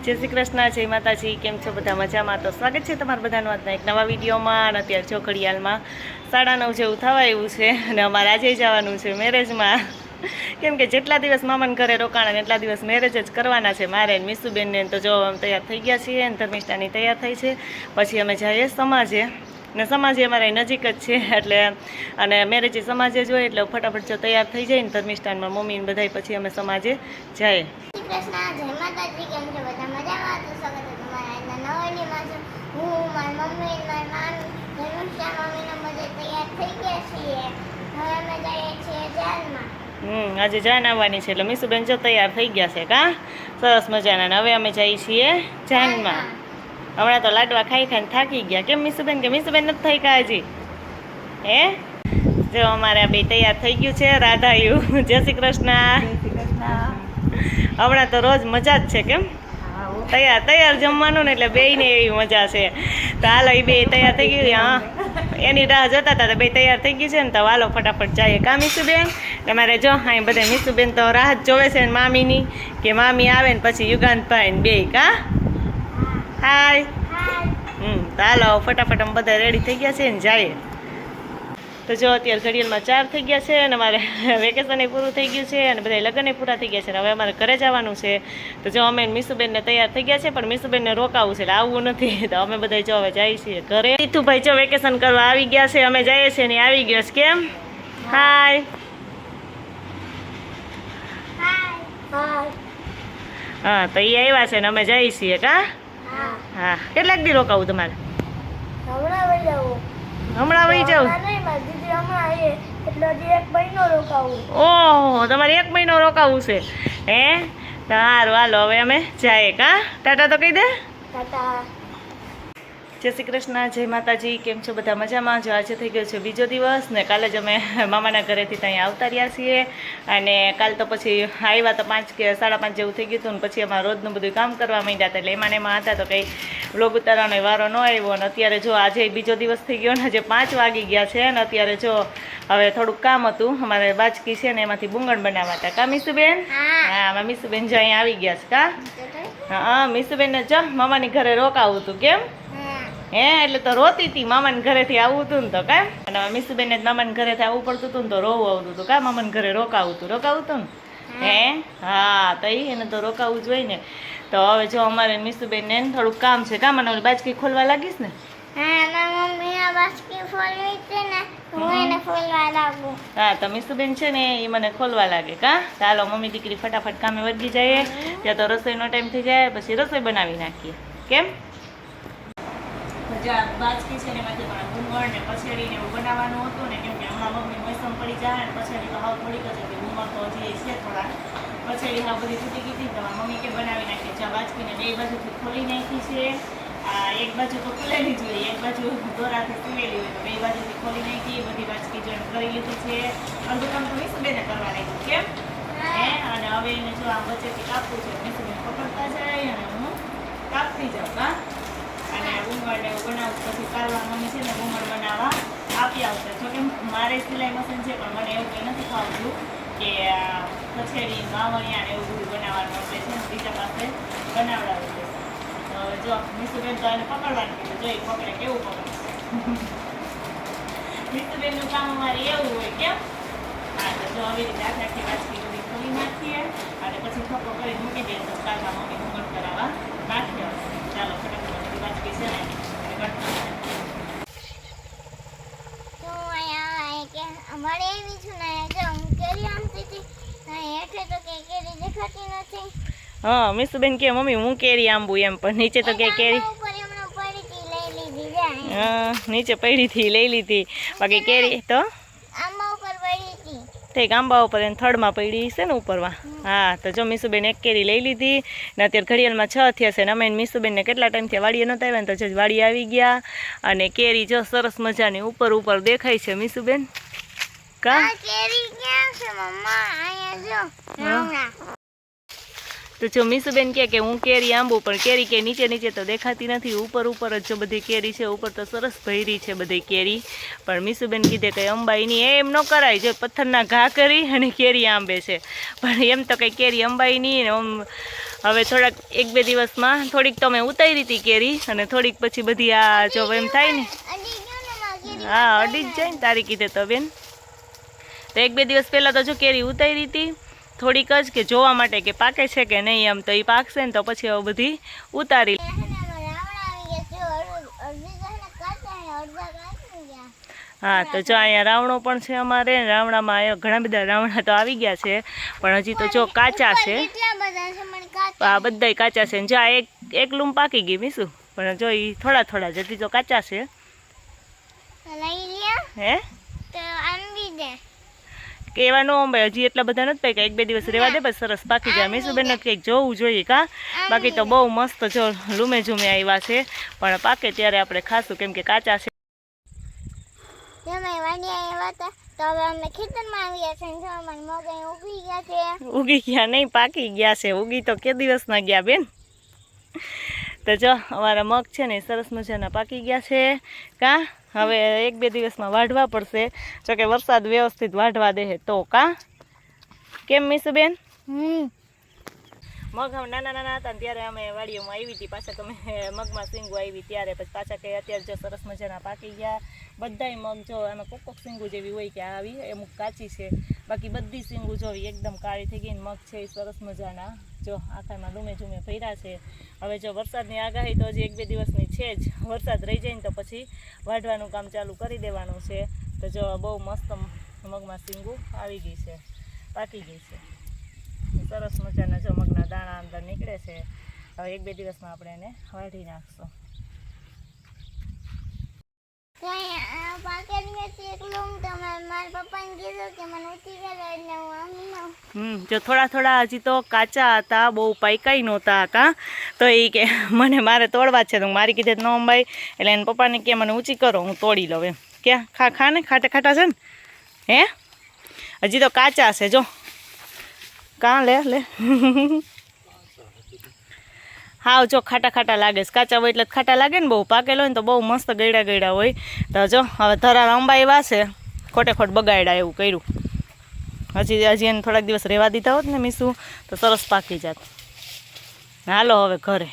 જય શ્રી કૃષ્ણ, જય માતાજી. કેમ છો બધા? મજામાં? તો સ્વાગત છે તમારા બધાનું આજના એક નવા વિડીયોમાં. અને અત્યારે જો ઘડિયાળમાં 9:30 જેવું થવા આવ્યું છે અને અમારે આજે જવાનું છે મેરેજમાં. કેમ કે જેટલા દિવસ મામાને ઘરે રોકાણા એટલા દિવસ મેરેજ જ કરવાના છે મારે ને મીસુબેનને. તો જો અમે તૈયાર થઈ ગયા છીએ અને ધર્મિષ્ઠાની તૈયાર થઈ છે. પછી અમે જઈએ સમાજે ને સમાજે અમારે નજીક જ છે એટલે અને મેરેજ સમાજે જોઈએ એટલે ફટાફટ જો તૈયાર થઈ જાય ને ધર્મિષ્ઠાનમાં મમ્મી ને બધા પછી અમે સમાજે જઈએ. કૃષ્ણ, જય માતાજી. કેમ છો બધા? મજામાં? તો સ્વાગત છે તમારા આજના નવા વિડીયોમાં. હું મારી મમ્મી મારી મામી ધનુષા મમ્મીને બધે તૈયાર થઈ ગયા છીએ. હવે અમે જઈએ છીએ જાનમાં. આજે જાન આવવાની છે એટલે મીસુબેન જો તૈયાર થઈ ગયા છે કા સરસ મજાના. ને હવે અમે જઈએ છીએ જાનમાં. હમણાં તો લાડવા ખાઈ ખાઈને થાકી ગયા. કેમ મીસુબેન? કે મીસુબેન નથી થઈ કા હજી? હે જો અમારે બે તૈયાર થઈ ગયું છે. રાધાયું જય શ્રી કૃષ્ણ. હમણાં તો રોજ મજા જ છે. કેમ તૈયાર જમવાનું ને એટલે બેયને એવી મજા છે. તો હાલો એ બે તૈયાર થઈ ગયું. હા એની રાહ જોતા હતા તો બે તૈયાર થઈ ગયું છે ને તો હાલો ફટાફટ જઈએ કા મીસુબેન? તમારે જો અહીં બધા મીસુબેન તો રાહ જ જોવે છે ને મામીની કે મામી આવે ને પછી યુગાંતભાઈ ને બે કા હાય. તો હાલો ફટાફટ અમે બધા રેડી થઈ ગયા છે ને જઈએ. તો જો અત્યારે ઘડિયાળમાં 4 થઈ ગયા છે અને અમારે વેકેશન પૂરું થઈ ગયું છે અને બધા લગ્ન પૂરા થઈ ગયા છે. હવે અમારે ઘરે જવાનું છે. તો જો અમે મીસુબેનને તૈયાર થઈ ગયા છે પણ મીસુબેનને રોકાવું છે એટલે આવવું નથી. તો અમે બધા જો હવે જઈએ છીએ ઘરે. તીથુભાઈ જો વેકેશન કરવા આવી ગયા છે. અમે જઈએ છીએ ને આવી ગયો છે. કેમ હાય? હા તો એ આવ્યા છે ને અમે જઈએ છીએ કા. હા કેટલાક દી રોકાવું તમારે? હમણાં વહી જાવ? ઓહો તમારે 1 મહિનો રોકાવું છે હે? સારું હાલો હવે અમે જઈએ કા. ટાટા તો કહી દે. જય શ્રી કૃષ્ણ, જય માતાજી. કેમ છો બધા? મજામાં? જો આજે થઈ ગયો છે બીજો દિવસ ને કાલે જ અમે મામાના ઘરેથી ત્યાં આવતા રહ્યા છીએ. અને કાલ તો પછી આવ્યા તો 5 કે 5:30 જેવું થઈ ગયું હતું ને પછી અમારે રોજનું બધું કામ કરવા માંડ્યા હતા એટલે એમાં હતા તો કંઈ વ્લોગ ઉતારવાનો વારો ન આવ્યો. અને અત્યારે જો આજે બીજો દિવસ થઈ ગયો ને આજે 5 વાગી ગયા છે ને અત્યારે જો હવે થોડુંક કામ હતું. અમારે બાજકી છે ને એમાંથી બુંગણ બનાવવા હતા કા મીસુબેન? હા મીસુબેન જો અહીંયા આવી ગયા છે કા. હા મીસુબેનને જો મામાની ઘરે રોકાવું હતું. કેમ હે? એટલે તો રોતી હતી મામાને ઘરેથી આવવું હતું ને તો કા. અને મીસુબેનને મામાને ઘરેથી આવવું પડતું હતું ને તો રોવું આવતું હતું કા. મામાને ઘરે રોકાવું હતું ને હે? હા તો એને તો રોકાવું જ હોય ને. તો હવે જો અમારે મીસુબેનને થોડુંક કામ છે કા. મને ઓલી બાજકી ખોલવા લાગીશ ને. હા તો મીસુબેન છે ને એ મને ખોલવા લાગે કા. ચાલો મમ્મી દીકરી ફટાફટ કામે વળગી જઈએ. ત્યાં તો રસોઈનો ટાઈમ થઈ જાય પછી રસોઈ બનાવી નાખીએ. કેમ બાજકી છે ને એમાંથી મારા બુંગળ ને પછેડીને એવું બનાવવાનું હતું ને કેમ કે હમણાં મમ્મી મોસમ પડી જાય ને પછેડી તો હાવ થોડીક જ હતી. બુંગળ તો હજી છે થોડા. પછેડી હાવ બધી તૂટી ગઈ હતી તમારા મમ્મી કે બનાવી નાખી. જ્યાં બાજકીને 2 બાજુથી ખોલી નાખી છે. આ એક બાજુ તો ખુલેલી જ હોય, એક બાજુ દોરાથી ખુલેલી હોય તો 2 બાજુથી ખોલી નાખી. બધી બાજકી જોઈને કરી લીધી છે. અડધું કામ તો મીસુબેને કરવા નાખ્યું. કેમ હે? અને હવે એને જો આમ વચ્ચેથી કાપવું છે. મીસુબેન પકડતા જાય અને હું કાપતી જાઉં કા. અને બુંગળને એવું બનાવું પછી કાલવા મમ્મી છે ને બુંગળ બનાવવા આપી આવશે. જોકે મારે સિલાઈ મશીન છે પણ મને એવું કંઈ નથી ખાવતું કે કચેરી માવણિયા ને એવું બધું બનાવવાનું હશે છે ને બીજા પાસે બનાવડાવું છે. તો જો મીસુબેન તો એને પકડવાનું કીધું. જો એ પકડે કેવું પકડે. મીસુબેનનું કામ અમારે એવું હોય. કેમ હા તો જો આવી રીતે આખી બાજકી બધી ખોલી નાખીએ અને પછી થપ્પો કરી મૂકી દઈએ તો કાલમાં મમ્મી બુંગળ કરાવવા નાખીએ. ચાલો ફટાફટ બાજકી છે ને અમારે એવી છું ને જો હું કેરી આમતી હતી એટલે તો કે કેરી દેખાતી નથી. હા મીસુબેન કે મમ્મી હું કેરી આંબુ એમ પણ નીચે તો કે કેરી નીચે પડી હતી લઈ લીધી. બાકી કેરી તો આંબા ઉપર પડી હતી. ઠીક આંબા ઉપર એને થડમાં પડી છે ને ઉપરમાં. હા તો જો મીસુબેન એક કેરી લઈ લીધી ને અત્યારે ઘડિયાળમાં 6 થયા છે ને અમે મીસુબેનને કેટલા ટાઈમથી વાડીએ નહોતા આવ્યા ને તો જો વાડી આવી ગયા. અને કેરી જો સરસ મજાની ઉપર દેખાય છે મીસુબેન કા. કેરી ક્યાં છે મમ્મા? અહીંયા જો. તો જો મીસુબેન કે હું કેરી આંબુ પણ કેરી કે નીચે તો દેખાતી નથી. ઉપર જ જો બધી કેરી છે. ઉપર તો સરસ ભરી છે બધી કેરી. પણ મીસુબેન કીધે કંઈ અંબાઈ નહીં. એમ ન કરાય. જો પથ્થરના ઘા કરી અને કેરી આંબે છે પણ એમ તો કંઈ કેરી અંબાઈ નહીં ને આમ હવે થોડાક 1-2 દિવસમાં થોડીક તો મેં ઉતારી હતી કેરી અને થોડીક પછી બધી આ જો એમ થાય ને અડી ગયો ને માં કેરી હા અડી જ જાય ને તારી કીધે તો બેન. તો 1-2 દિવસ પહેલાં તો જો કેરી ઉતારી હતી થોડીક જ કે જોવા માટે કે પાકે છે કે નહીં એમ. તો એ પાકશે ને તો પછી હવે બધી ઉતારી. હા તો જો અહીંયા રાવણો પણ છે અમારે. રાવણામાં ઘણા બધા રાવણા તો આવી ગયા છે પણ હજી તો જો કાચા છે. આ બધાય કાચા છે. જો આ એક લૂમ પાકી ગઈ મીસું પણ જો એ થોડા થોડા જતી તો કાચા છે. હે કેવાનું અંબાઈ હજી એટલા બધા નથી પાક્યા. 1-2 દિવસ રહેવા દે બસ સરસ પાકી જાય. મીસુબેન ને કંઈક જોવું જોઈએ કા. બાકી તો બહુ મસ્ત જો લૂમે ઝૂમે આવ્યા છે પણ પાકે ત્યારે આપણે ખાશું કેમ કે કાચા છે. ઉગી ગયા નહીં પાકી ગયા છે. ઉગી તો કે દિવસના ગયા બેન. તો જો અમારા મગ છે ને સરસ મજાના પાકી ગયા છે કા. હવે 1-2 દિવસમાં વાઢવા પડશે. જો કે વરસાદ વ્યવસ્થિત વાઢવા દે તો કા. કેમ મીસુબેન? મગ હવે નાના નાના હતા ને ત્યારે અમે વાડીઓમાં આવી હતી. પાછા તમે મગમાં સિંગુ આવી ત્યારે પછી પાછા કે અત્યારે જો સરસ મજાના પાકી ગયા બધાય મગ. જો એમાં કોક સિંગુ જેવી હોય કે આવી અમુક કાચી છે બાકી બધી સિંગુ જોવી એકદમ કાળી થઈ ગઈ. મગ છે એ સરસ મજાના જો આખામાં લૂમે ઝૂમે ભર્યા છે. હવે જો વરસાદની આગાહી તો હજી 1-2 દિવસની છે જ. વરસાદ રહી જાય ને તો પછી વાઢવાનું કામ ચાલુ કરી દેવાનું છે. તો જો બહુ મસ્ત મગમાં સિંગુ આવી ગઈ છે પાકી ગઈ છે. સરસ મજાના જો મગના દાણા અંદર નીકળે છે. હવે 1-2 દિવસમાં આપણે એને વાઢી નાખશું. જો થોડા થોડા હજી તો કાચા હતા બહુ પાકાઈ નહોતા કા. તો એ કે મને મારે તોડવા છે તો મારી કીધે ન અંબાઈ એટલે એને પપ્પાને કે મને ઊંચી કરો હું તોડી લઉં એમ. ક્યાં ખા ને ખાટા ખાટા છે ને હે હજી તો કાચા છે જો કાં લે હાવ જો ખાટા ખાટા લાગે છે. કાચા હોય એટલે ખાટા લાગે ને. બહુ પાકેલો હોય ને તો બહુ મસ્ત ગળ્યા ગળ્યા હોય. તો જો હવે ધરાર અંબાઈ વાસે ખોટે ખોટ બગાડ્યા એવું કર્યું. હજી એને થોડાક દિવસ રહેવા દીધા હોત ને મીસું તો સરસ પાકી જાત. હાલો હવે ઘરે.